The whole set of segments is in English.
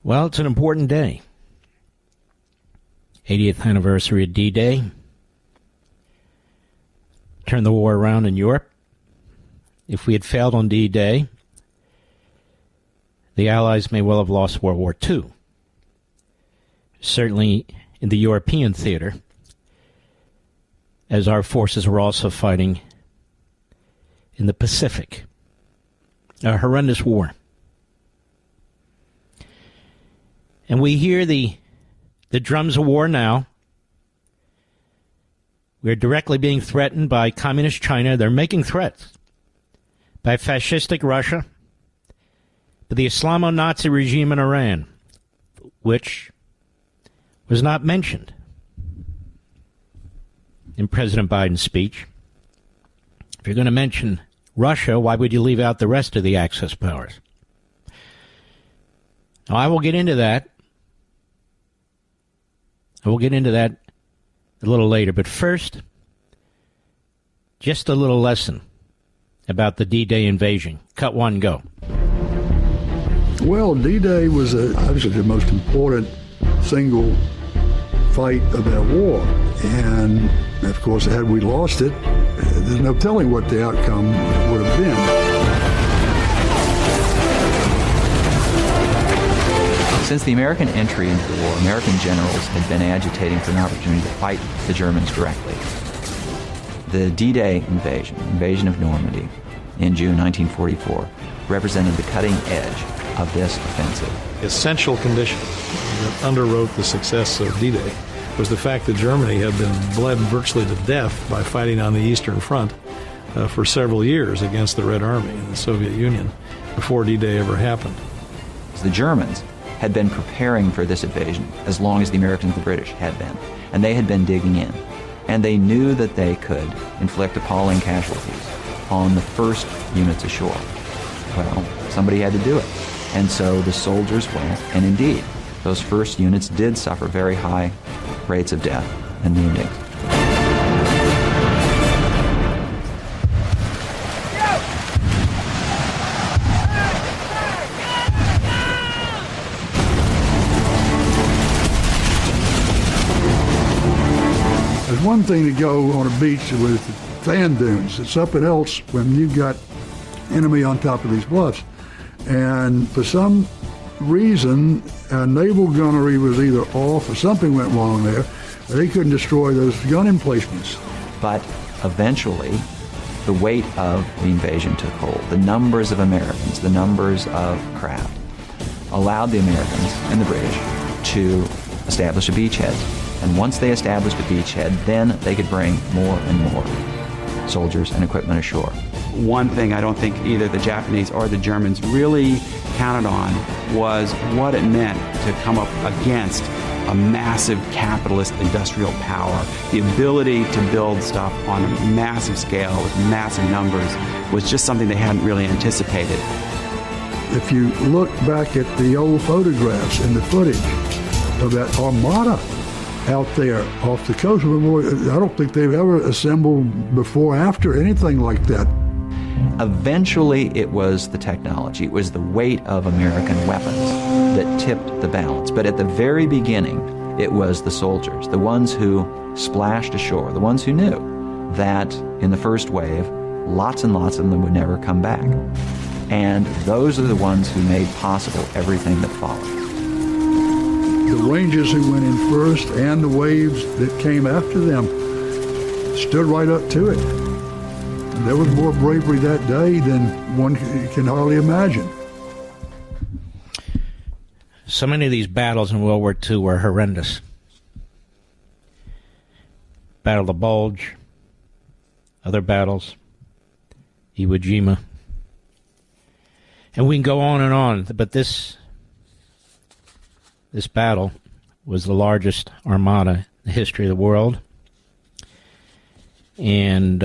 Well, it's an important day. 80th anniversary of D-Day. Turned the war around in Europe. If we had failed on D-Day, the Allies may well have lost World War II. Certainly in the European theater, as our forces were also fighting in the Pacific. A horrendous war. And we hear the drums of war now. We're directly being threatened by communist China. They're making threats. By fascistic Russia. By the Islamo-Nazi regime in Iran, which was not mentioned in President Biden's speech. If you're going to mention Russia, why would you leave out the rest of the Axis powers? Now, I will get into that. I will get into that a little later. But first, just a little lesson about the D-Day invasion. Cut one, go. Well, D-Day was obviously the most important single fight of that war. And, of course, had we lost it, there's no telling what the outcome would have been. Since the American entry into the war, American generals had been agitating for an opportunity to fight the Germans directly. The D-Day invasion of Normandy in June 1944, represented the cutting edge of this offensive. The essential condition that underwrote the success of D-Day was the fact that Germany had been bled virtually to death by fighting on the Eastern Front for several years against the Red Army in the Soviet Union before D-Day ever happened. The Germans had been preparing for this invasion as long as the Americans and the British had been, and they had been digging in. And they knew that they could inflict appalling casualties on the first units ashore. Well, somebody had to do it. And so the soldiers went, and indeed, those first units did suffer very high rates of death and wounding. It's one thing to go on a beach with sand dunes. It's something else when you've got enemy on top of these bluffs. And for some reason, naval gunnery was either off or something went wrong there. They couldn't destroy those gun emplacements. But eventually, the weight of the invasion took hold. The numbers of Americans, the numbers of craft, allowed the Americans and the British to establish a beachhead. And once they established a beachhead, then they could bring more and more soldiers and equipment ashore. One thing I don't think either the Japanese or the Germans really counted on was what it meant to come up against a massive capitalist industrial power. The ability to build stuff on a massive scale with massive numbers was just something they hadn't really anticipated. If you look back at the old photographs and the footage of that armada out there off the coast, I don't think they've ever assembled before, after, anything like that. Eventually, it was the technology, it was the weight of American weapons that tipped the balance. But at the very beginning, it was the soldiers, the ones who splashed ashore, the ones who knew that in the first wave, lots and lots of them would never come back. And those are the ones who made possible everything that followed. The Rangers who went in first and the waves that came after them stood right up to it. There was more bravery that day than one can hardly imagine. So many of these battles in World War II were horrendous. Battle of the Bulge, other battles, Iwo Jima. And we can go on, but this battle was the largest armada in the history of the world. And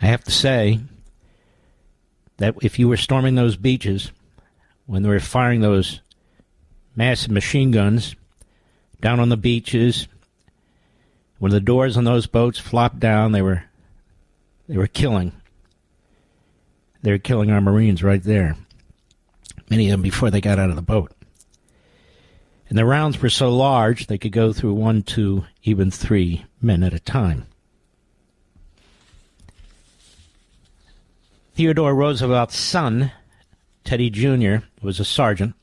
I have to say that if you were storming those beaches when they were firing those massive machine guns down on the beaches, when the doors on those boats flopped down, they were killing. They were killing our Marines right there. many of them before they got out of the boat. And the rounds were so large they could go through 1, 2, even 3 men at a time. Theodore Roosevelt's son, Teddy Jr., was a sergeant.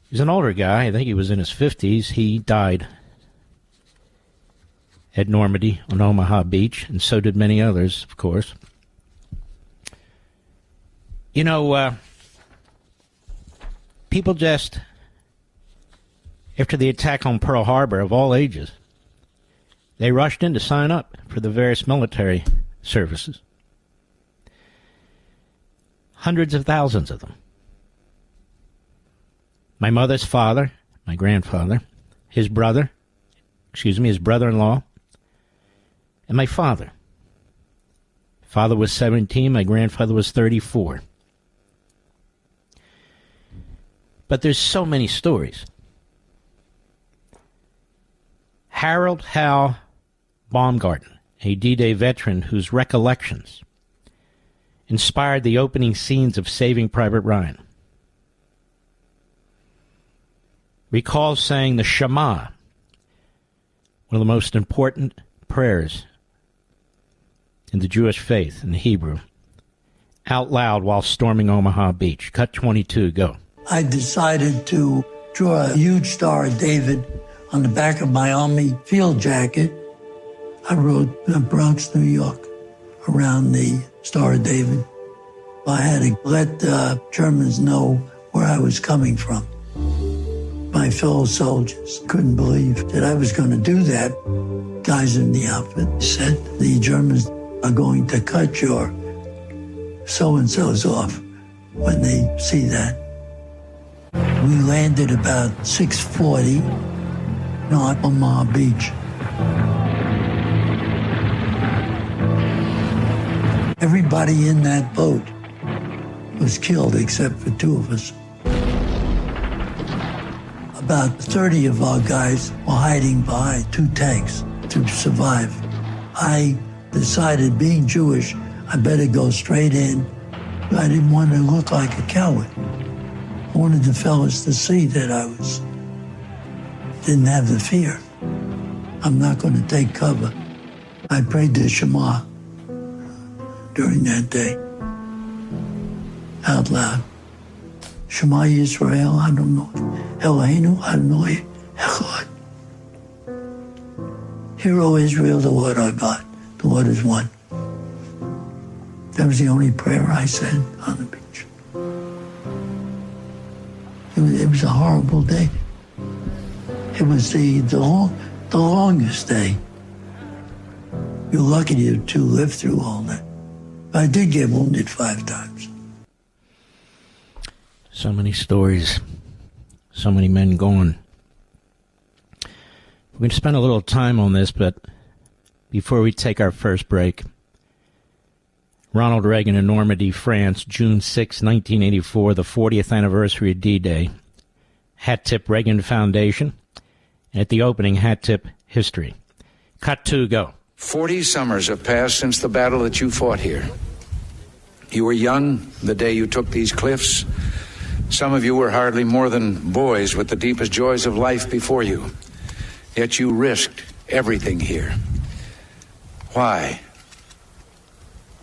He was an older guy. I think he was in his 50s. He died at Normandy on Omaha Beach, and so did many others, of course. You know, people just, after the attack on Pearl Harbor, of all ages, they rushed in to sign up for the various military services. Hundreds of thousands of them. My mother's father, my grandfather, his brother-in-law, and my father. Father was 17, my grandfather was 34. But there's so many stories. Harold Hal Baumgarten, a D-Day veteran whose recollections inspired the opening scenes of Saving Private Ryan, recalls saying the Shema, one of the most important prayers in the Jewish faith in Hebrew, out loud while storming Omaha Beach. Cut 22, go. I decided to draw a huge Star of David on the back of my Army field jacket. I wrote Bronx, New York, around the Star of David. I had to let the Germans know where I was coming from. My fellow soldiers couldn't believe that I was going to do that. Guys in the outfit said, the Germans are going to cut your so-and-sos off when they see that. We landed about 6:40 on Omaha Beach. Everybody in that boat was killed except for 2 of us. About 30 of our guys were hiding behind 2 tanks to survive. I decided, being Jewish, I better go straight in. I didn't want to look like a coward. I wanted the fellas to see that I didn't have the fear. I'm not going to take cover. I prayed the Shema during that day, out loud. Shema Yisrael, I don't know. Eloheinu, Adonai, Echad. Hear, O Israel, the Lord our God. The Lord is one. That was the only prayer I said on the beach. It was a horrible day. It was the longest day. You're lucky to live through all that. But I did get wounded 5 times. So many stories. So many men gone. We're going to spend a little time on this, but before we take our first break, Ronald Reagan in Normandy, France, June 6, 1984, the 40th anniversary of D-Day. Hat Tip Reagan Foundation. And at the opening, Hat Tip History. Cut 2, go. 40 summers have passed since the battle that you fought here. You were young the day you took these cliffs. Some of you were hardly more than boys with the deepest joys of life before you. Yet you risked everything here. Why?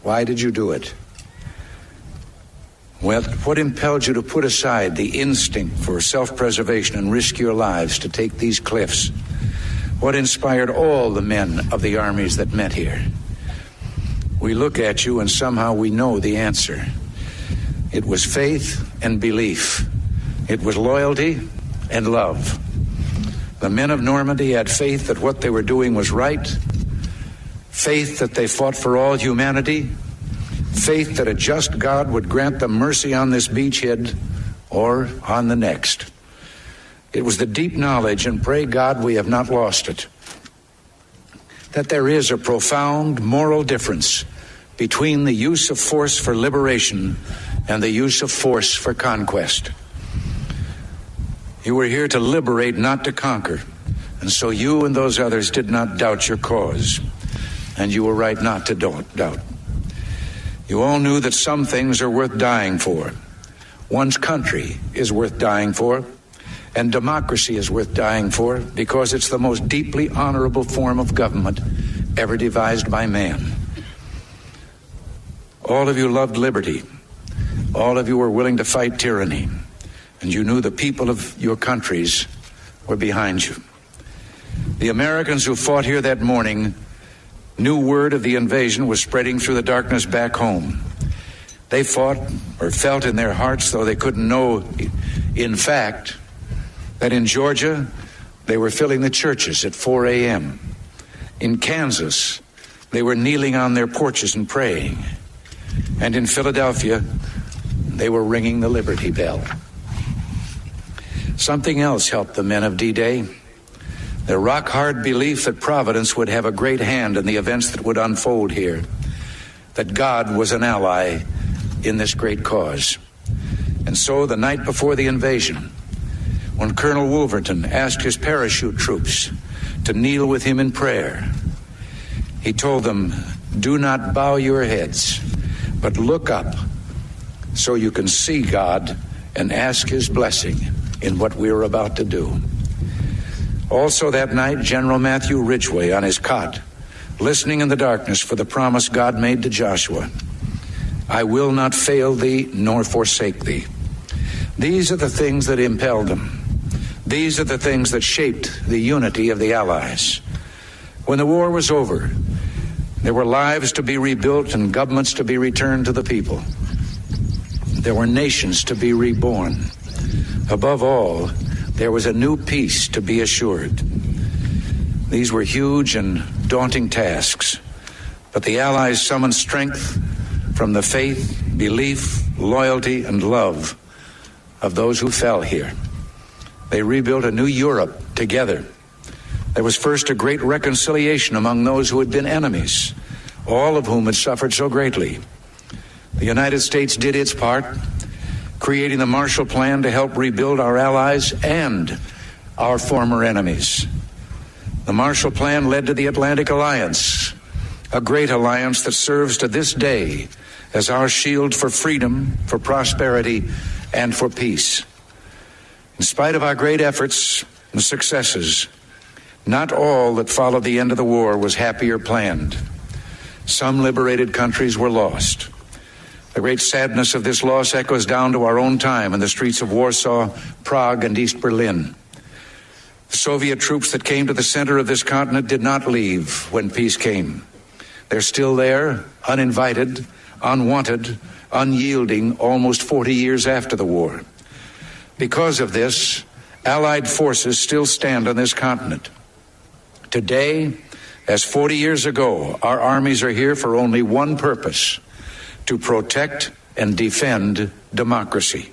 Why did you do it? Well, what impelled you to put aside the instinct for self-preservation and risk your lives to take these cliffs? What inspired all the men of the armies that met here? We look at you and somehow we know the answer. It was faith and belief. It was loyalty and love. The men of Normandy had faith that what they were doing was right, faith that they fought for all humanity, faith that a just God would grant them mercy on this beachhead or on the next. It was the deep knowledge, and pray God we have not lost it, that there is a profound moral difference between the use of force for liberation and the use of force for conquest. You were here to liberate, not to conquer, and so you and those others did not doubt your cause, and you were right not to doubt. You all knew that some things are worth dying for, One's country is worth dying for, and democracy is worth dying for because it's the most deeply honorable form of government ever devised by man. All of you loved liberty. All of you were willing to fight tyranny, and you knew the people of your countries were behind you. The Americans who fought here that morning knew word of the invasion was spreading through the darkness back home. They fought or felt in their hearts, though they couldn't know in fact, that in Georgia they were filling the churches at 4 a.m. In Kansas, they were kneeling on their porches and praying. And in Philadelphia, they were ringing the Liberty Bell. Something else helped the men of D-Day. Their rock-hard belief that Providence would have a great hand in the events that would unfold here, that God was an ally in this great cause. And so the night before the invasion, when Colonel Wolverton asked his parachute troops to kneel with him in prayer, he told them, "Do not bow your heads, but look up so you can see God and ask his blessing in what we are about to do." Also that night, General Matthew Ridgway on his cot, listening in the darkness for the promise God made to Joshua, "I will not fail thee nor forsake thee." These are the things that impelled them. These are the things that shaped the unity of the Allies. When the war was over, there were lives to be rebuilt and governments to be returned to the people. There were nations to be reborn. Above all, there was a new peace to be assured. These were huge and daunting tasks, but the Allies summoned strength from the faith, belief, loyalty, and love of those who fell here. They rebuilt a new Europe together. There was first a great reconciliation among those who had been enemies, all of whom had suffered so greatly. The United States did its part, creating the Marshall Plan to help rebuild our allies and our former enemies. The Marshall Plan led to the Atlantic Alliance, a great alliance that serves to this day as our shield for freedom, for prosperity, and for peace. In spite of our great efforts and successes, not all that followed the end of the war was happy or planned. Some liberated countries were lost. The great sadness of this loss echoes down to our own time in the streets of Warsaw, Prague, and East Berlin. The Soviet troops that came to the center of this continent did not leave when peace came. They're still there, uninvited, unwanted, unyielding, almost 40 years after the war. Because of this, Allied forces still stand on this continent. Today, as 40 years ago, our armies are here for only one purpose: to protect and defend democracy.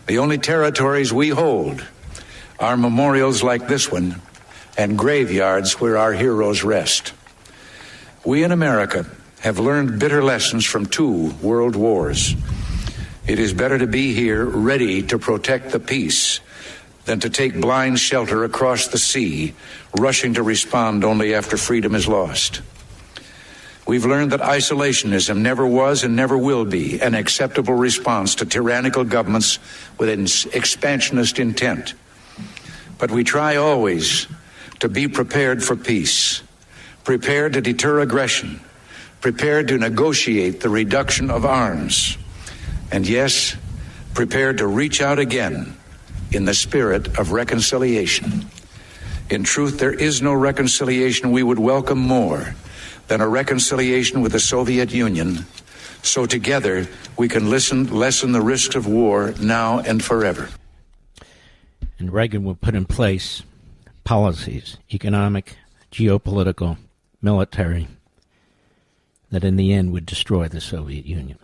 The only territories we hold are memorials like this one and graveyards where our heroes rest. We in America have learned bitter lessons from 2 world wars. It is better to be here ready to protect the peace than to take blind shelter across the sea, rushing to respond only after freedom is lost. We've learned that isolationism never was and never will be an acceptable response to tyrannical governments with an expansionist intent. But we try always to be prepared for peace, prepared to deter aggression, prepared to negotiate the reduction of arms, and yes, prepared to reach out again in the spirit of reconciliation. In truth, there is no reconciliation we would welcome more than a reconciliation with the Soviet Union, so together we can lessen the risks of war now and forever. And Reagan would put in place policies, economic, geopolitical, military, that in the end would destroy the Soviet Union.